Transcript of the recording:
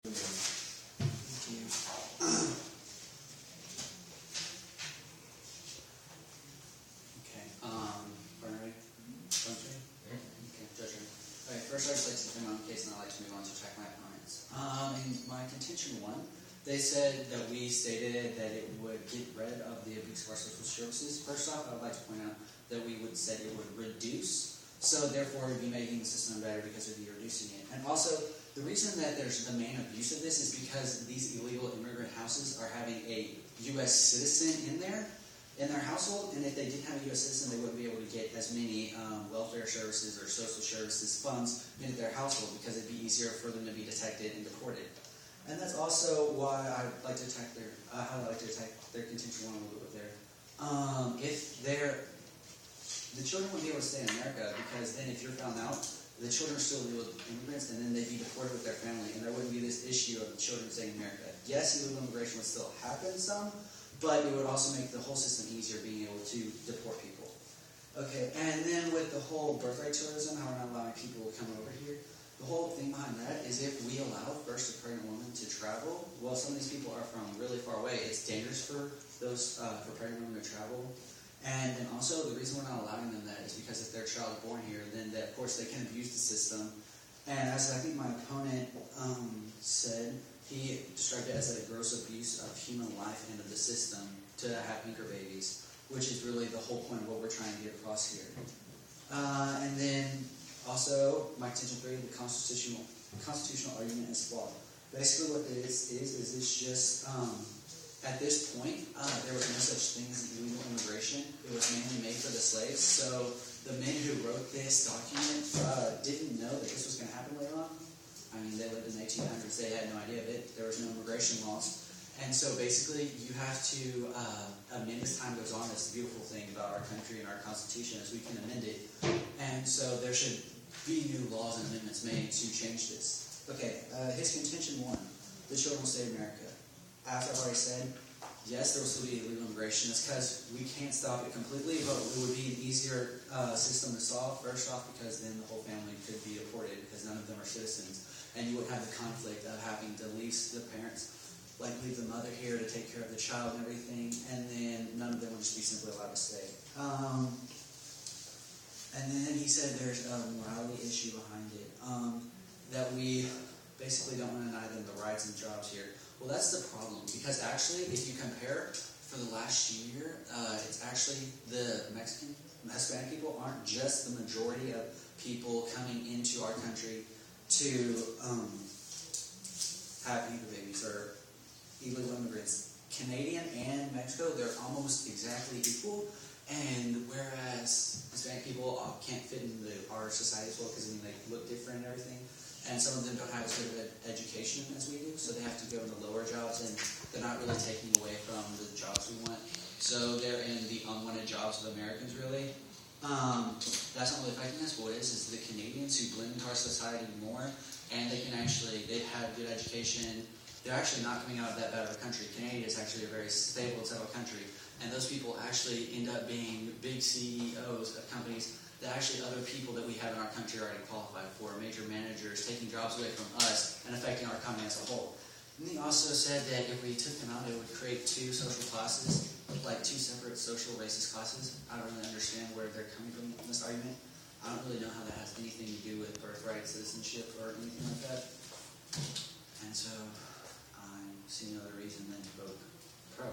Thank you. Okay, Bernard, Country? Okay, Judge. Okay, first I'd just like to defend my own case, and I'd like to move on to attack my opponents. In my contention one, they said that we stated that it would get rid of the abuse of our social services. First off, I would like to point out that we would say it would reduce, so therefore it would be making the system better because it would be reducing it. And also, the reason that there's the main abuse of this is because these illegal immigrant houses are having a U.S. citizen in their household, and if they didn't have a U.S. citizen, they wouldn't be able to get as many welfare services or social services funds into their household because it'd be easier for them to be detected and deported. And that's also why I'd like to attack their, contention one a little bit there. The children wouldn't be able to stay in America because then if you're found out, the children are still illegal immigrants, and then they'd be deported with their family, and there wouldn't be this issue of the children staying in America. Yes, illegal immigration would still happen some, but it would also make the whole system easier being able to deport people. Okay, and then with the whole birthright tourism, how we're not allowing people to come over here, the whole thing behind that is if we allow first a pregnant woman to travel, well, some of these people are from really far away. It's dangerous for those for pregnant women to travel. And then also, the reason we're not allowing them that is because if their child is born here, then of course they can abuse the system. And as I think my opponent said, he described it as a gross abuse of human life and of the system to have anchor babies, which is really the whole point of what we're trying to get across here. And then also, my contention 3, the constitutional argument is flawed. Basically what this is it's just, at this point, there was no such thing as illegal immigration. It was mainly made for the slaves. So the men who wrote this document didn't know that this was going to happen later on. I mean, they lived in the 1800s. They had no idea of it. There was no immigration laws. And so basically, you have to amend as time goes on. That's the beautiful thing about our country and our Constitution is we can amend it. And so there should be new laws and amendments made to change this. Okay, his contention 1, the children will stay in America. As I've already said, yes, there will still be illegal immigration. It's because we can't stop it completely, but it would be an easier system to solve, first off, because then the whole family could be deported because none of them are citizens. And you wouldn't have the conflict of having to leave the parents, like leave the mother here to take care of the child and everything, and then none of them would just be simply allowed to stay. And then he said there's a morality issue behind it, that we basically don't want to deny them the rights and jobs here. Well, that's the problem, because actually, if you compare for the last year, it's actually the Hispanic people aren't just the majority of people coming into our country to have anchor babies or illegal immigrants. Canadian and Mexico, they're almost exactly equal, and whereas Hispanic people can't fit into our society as well because they look different and everything. And some of them don't have as good of an education as we do, so they have to go into lower jobs, and they're not really taking away from the jobs we want. So they're in the unwanted jobs of Americans, really. That's not really affecting us. What it is the Canadians who blend into our society more, and they've had good education. They're actually not coming out of that bad of a country. Canada is actually a very stable and settled country, and those people actually end up being big CEOs of companies that actually other people that we have in our country are already qualified for, major managers, taking jobs away from us and affecting our economy as a whole. And he also said that if we took them out, it would create 2 social classes, like 2 separate social racist classes. I don't really understand where they're coming from in this argument. I don't really know how that has anything to do with birthright citizenship or anything like that. And so, I'm seeing no other reason than to vote pro.